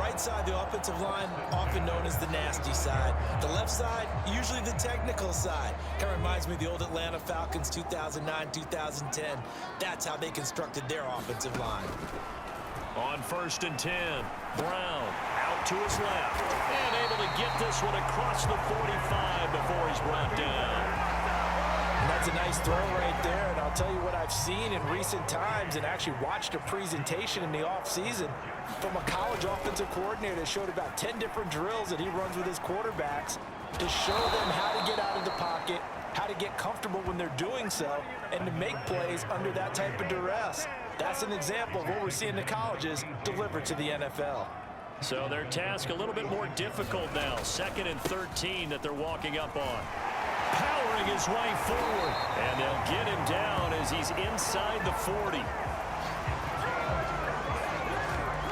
right side, the offensive line, often known as the nasty side. The left side, usually the technical side. Kind of reminds me of the old Atlanta Falcons 2009, 2010. That's how they constructed their offensive line. On 1st and 10, Brown out to his left. And able to get this one across the 45 before he's brought down. And that's a nice throw right there, and I'll tell you what I've seen in recent times and actually watched a presentation in the offseason from a college offensive coordinator that showed about 10 different drills that he runs with his quarterbacks to show them how to get out of the pocket, how to get comfortable when they're doing so, and to make plays under that type of duress. That's an example of what we're seeing the colleges deliver to the NFL. So their task a little bit more difficult now. 2nd and 13 that they're walking up on. Powering his way forward. And they'll get him down as he's inside the 40.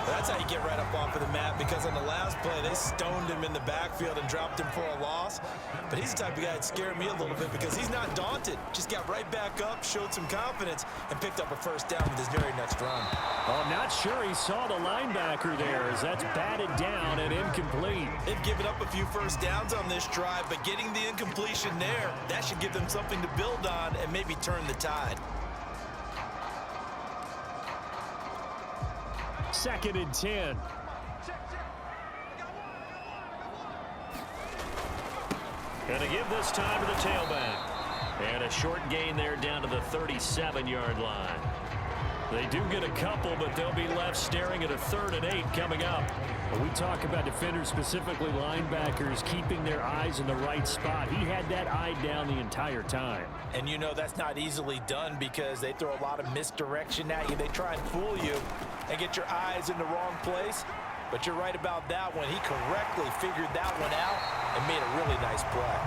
That's how you get right up off of the mat, because on the last play, they stoned him in the backfield and dropped him for a loss. But he's the type of guy that scared me a little bit because he's not daunted. Just got right back up, showed some confidence, and picked up a first down with his very next run. I'm not sure he saw the linebacker there as that's batted down and incomplete. They've given up a few first downs on this drive, but getting the incompletion there, that should give them something to build on and maybe turn the tide. 2nd and 10. Gonna give this time to the tailback. And a short gain there down to the 37-yard line. They do get a couple, but they'll be left staring at a 3rd and 8 coming up. When we talk about defenders, specifically linebackers, keeping their eyes in the right spot, he had that eye down the entire time. And you know that's not easily done because they throw a lot of misdirection at you. They try and fool you and get your eyes in the wrong place. But you're right about that one. He correctly figured that one out and made a really nice play.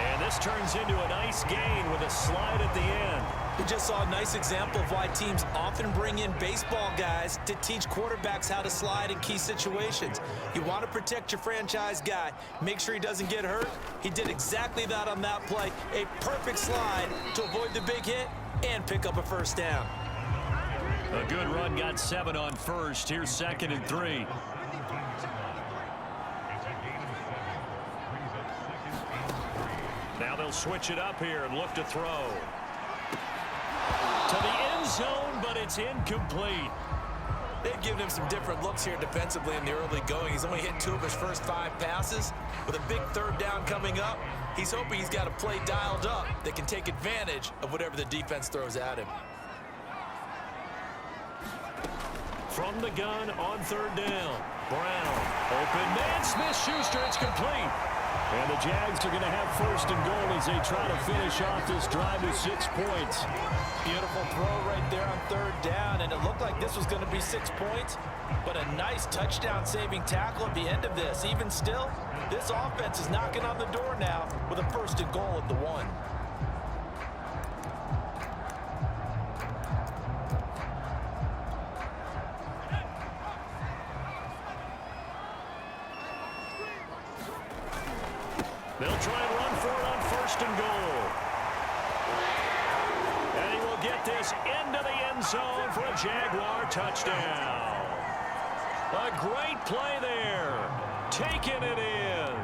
And this turns into a nice gain with a slide at the end. We just saw a nice example of why teams often bring in baseball guys to teach quarterbacks how to slide in key situations. You want to protect your franchise guy. Make sure he doesn't get hurt. He did exactly that on that play. A perfect slide to avoid the big hit and pick up a first down. A good run, got 7 on 1st. Here's 2nd and 3. Now they'll switch it up here and look to throw. To the end zone, but it's incomplete. They've given him some different looks here defensively in the early going. He's only hit 2 of his first 5 passes. With a big 3rd down coming up, he's hoping he's got a play dialed up that can take advantage of whatever the defense throws at him. From the gun on 3rd down. Brown. Open man. Smith-Schuster. It's complete. And the Jags are going to have 1st and goal as they try to finish off this drive with 6 points. Beautiful throw right there on 3rd down, and it looked like this was going to be 6 points, but a nice touchdown-saving tackle at the end of this. Even still, this offense is knocking on the door now with a 1st and goal at the 1. They'll try and run for it on 1st and goal. And he will get this into the end zone for a Jaguar touchdown. A great play there. Taking it in.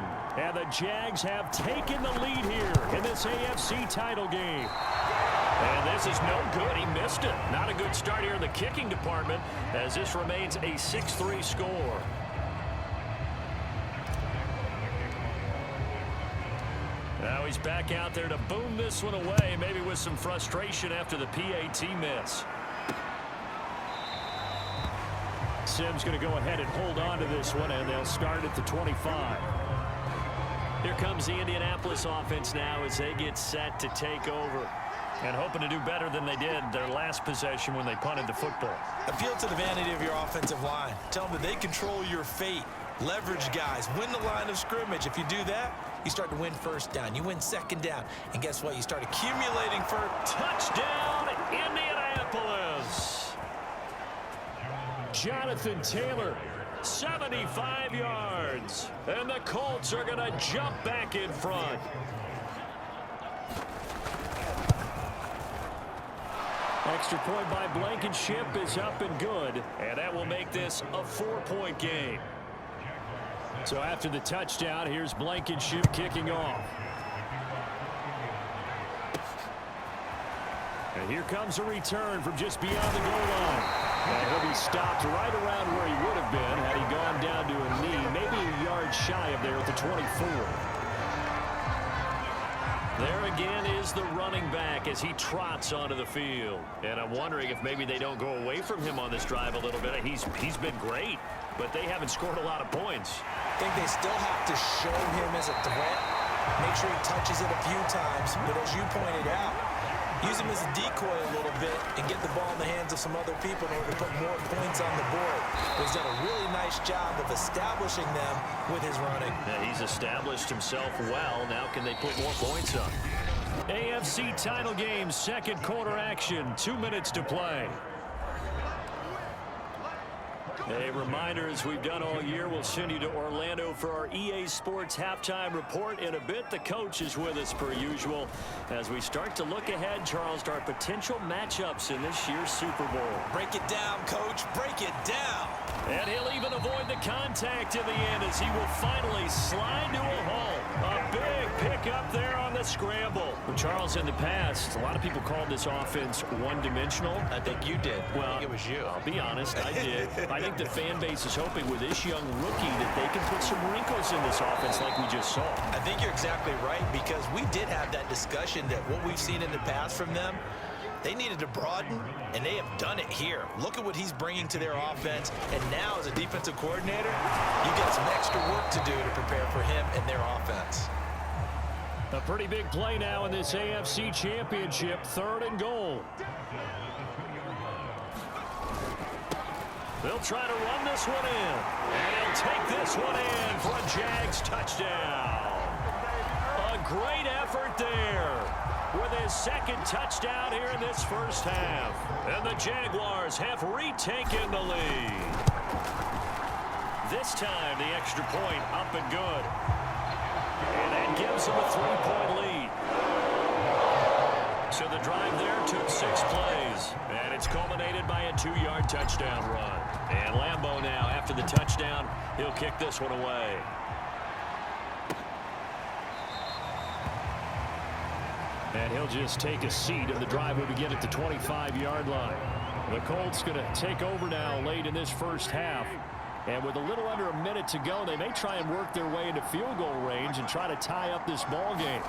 And the Jags have taken the lead here in this AFC title game. And this is no good. He missed it. Not a good start here in the kicking department as this remains a 6-3 score. Now he's back out there to boom this one away, maybe with some frustration after the PAT miss. Sims going to go ahead and hold on to this one, and they'll start at the 25. Here comes the Indianapolis offense now as they get set to take over. And hoping to do better than they did their last possession when they punted the football. Appeal to the vanity of your offensive line. Tell them that they control your fate. Leverage guys. Win the line of scrimmage. If you do that, you start to win 1st down. You win 2nd down. And guess what? You start accumulating for touchdown, Indianapolis. Jonathan Taylor, 75 yards. And the Colts are going to jump back in front. extra point by Blankenship is up and good, and that will make this a 4-point game. So after the touchdown, here's Blankenship kicking off. And here comes a return from just beyond the goal line. And he'll be stopped right around where he would have been had he gone down to a knee, maybe a yard shy of there at the 24. There again is the running back as he trots onto the field. And I'm wondering if maybe they don't go away from him on this drive a little bit. He's been great, but they haven't scored a lot of points. I think they still have to show him as a threat. Make sure he touches it a few times. But as you pointed out, use him as a decoy a little bit and get the ball in the hands of some other people in order to put more points on the board. He's done a really nice job of establishing them with his running. Yeah, he's established himself well. Now can they put more points up? AFC title game, second quarter action, 2 minutes to play. A reminder, as we've done all year, we'll send you to Orlando for our EA Sports halftime report in a bit. The coach is with us per usual as we start to look ahead, Charles, to our potential matchups in this year's Super Bowl. Break it down, Coach. Break it down. And he'll even avoid the contact in the end as he will finally slide to a halt. A big pickup there on the scramble. Well, Charles, in the past, a lot of people called this offense one-dimensional. I think you did. Well, I think it was you. I'll be honest, I did. I think the fan base is hoping with this young rookie that they can put some wrinkles in this offense like we just saw. I think you're exactly right, because we did have that discussion that what we've seen in the past from them, they needed to broaden, and they have done it here. Look at what he's bringing to their offense, and now as a defensive coordinator, you got some extra work to do to prepare for him and their offense. A pretty big play now in this AFC Championship, 3rd and goal. They'll try to run this one in, and he'll take this one in for a Jags touchdown. A great effort there with his second touchdown here in this first half. And the Jaguars have retaken the lead. This time, the extra point up and good. And that gives them a 3-point lead. So the drive there took 6 plays. And it's culminated by a 2-yard touchdown run. And Lambeau now, after the touchdown, he'll kick this one away. And he'll just take a seat, and the drive will begin at the 25-yard line. The Colts going to take over now late in this first half. And with a little under a minute to go, they may try and work their way into field goal range and try to tie up this ball game.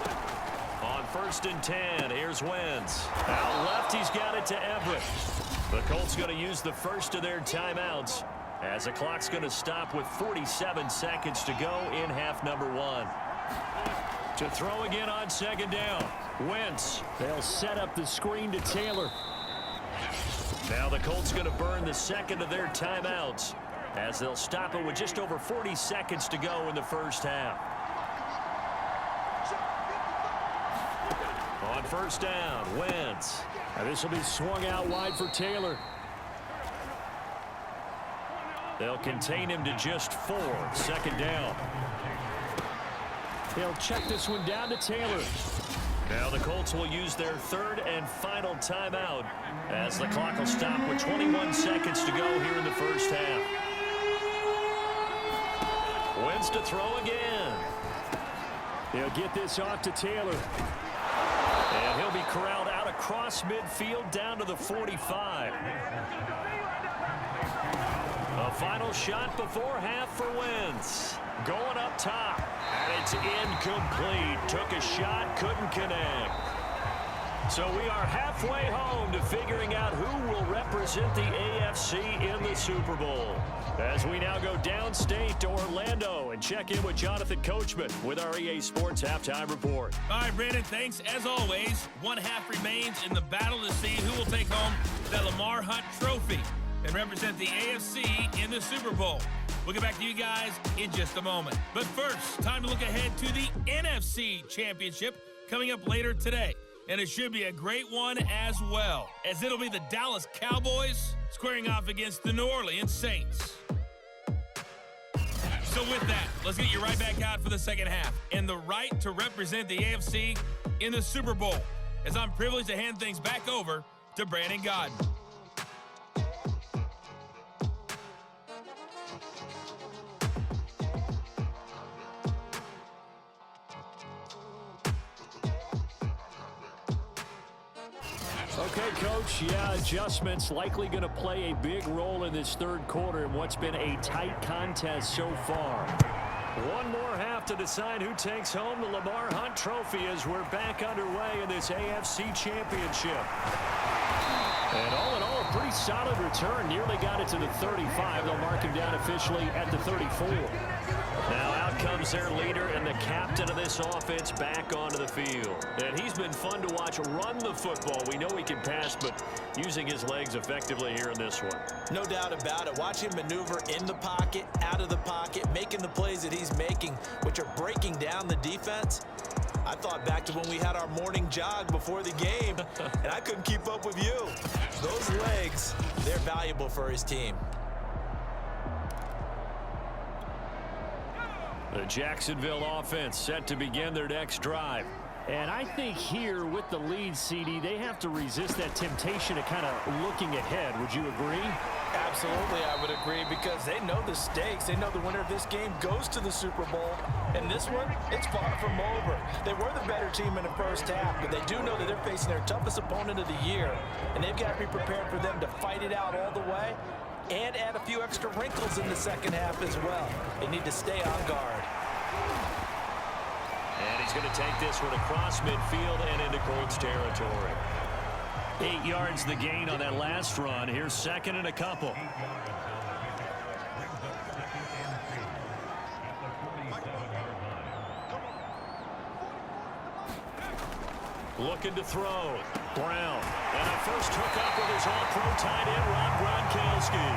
On 1st and 10, here's Wentz. Out left, he's got it to Everett. The Colts going to use the first of their timeouts as the clock's going to stop with 47 seconds to go in half number 1. To throw again on 2nd down. Wentz. They'll set up the screen to Taylor. Now the Colts going to burn the second of their timeouts as they'll stop it with just over 40 seconds to go in the first half. On 1st down, Wentz. Now this will be swung out wide for Taylor. They'll contain him to just 4. 2nd down. They'll check this one down to Taylor. Now the Colts will use their 3rd and final timeout as the clock will stop with 21 seconds to go here in the first half. Wentz to throw again. They'll get this off to Taylor. And he'll be corralled out across midfield down to the 45. A final shot before half for Wentz. Going up top. And it's incomplete. Took a shot, couldn't connect. So we are halfway home to figuring out who will represent the AFC in the Super Bowl. As we now go downstate to Orlando and check in with Jonathan Coachman with our EA Sports Halftime Report. All right, Brandon, thanks. As always, 1 half remains in the battle to see who will take home the Lamar Hunt Trophy and represent the AFC in the Super Bowl. We'll get back to you guys in just a moment. But first, time to look ahead to the NFC Championship coming up later today. And it should be a great one as well, as it'll be the Dallas Cowboys squaring off against the New Orleans Saints. So with that, let's get you right back out for the second half and the right to represent the AFC in the Super Bowl, as I'm privileged to hand things back over to Brandon Godden. Okay, Coach, yeah, adjustments likely going to play a big role in this third quarter in what's been a tight contest so far. One more half to decide who takes home the Lamar Hunt Trophy as we're back underway in this AFC Championship. And all in all, a pretty solid return. Nearly got it to the 35. They'll mark him down officially at the 34. Now out comes their leader and the captain of this offense back onto the field. And he's been fun to watch run the football. We know he can pass, but using his legs effectively here in this one. No doubt about it. Watch him maneuver in the pocket, out of the pocket, making the plays that he's making, which are breaking down the defense. I thought back to when we had our morning jog before the game, and I couldn't keep up with you. Those legs, they're valuable for his team. The Jacksonville offense set to begin their next drive. And I think here with the lead, CD, they have to resist that temptation of kind of looking ahead. Would you agree? Absolutely, I would agree, because they know the stakes. They know the winner of this game goes to the Super Bowl. And this one, it's far from over. They were the better team in the first half, but they do know that they're facing their toughest opponent of the year. And they've got to be prepared for them to fight it out all the way and add a few extra wrinkles in the second half as well. They need to stay on guard. And he's going to take this one across midfield and into Colts territory. 8 yards the gain on that last run. Here's second and a couple. Looking to throw. Brown. And a first hookup with his all-pro tight end, Rob Gronkowski.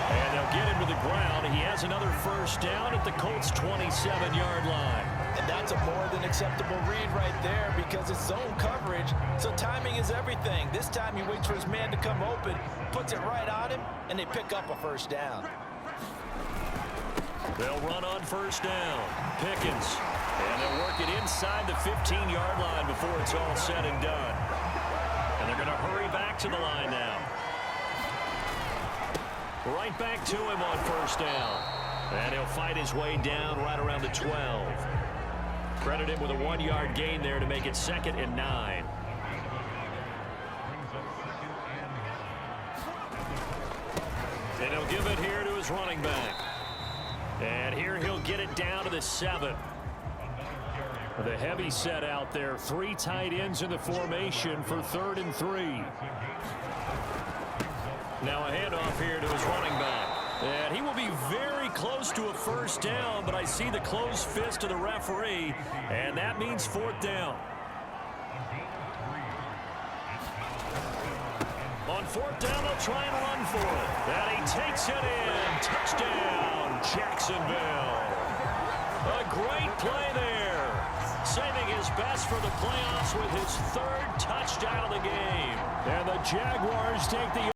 And they'll get him to the ground. He has another first down at the Colts' 27-yard line. And that's a more than acceptable read right there, because it's zone coverage, so timing is everything. This time he waits for his man to come open, puts it right on him, and they pick up a first down. They'll run on first down. Pickens. And they'll work it inside the 15-yard line before it's all said and done. And they're going to hurry back to the line now. Right back to him on first down. And he'll fight his way down right around the 12. Credit him with a 1-yard gain there to make it 2nd and 9. And he'll give it here to his running back. And here he'll get it down to the 7. The heavy set out there. 3 tight ends in the formation for 3rd and 3. Now a handoff here to his running back. And he will be very close to a first down, but I see the closed fist of the referee, and that means 4th down. On 4th down, they'll try and run for it. And he takes it in. Touchdown, Jacksonville. A great play there. Saving his best for the playoffs with his 3rd touchdown of the game. And the Jaguars take the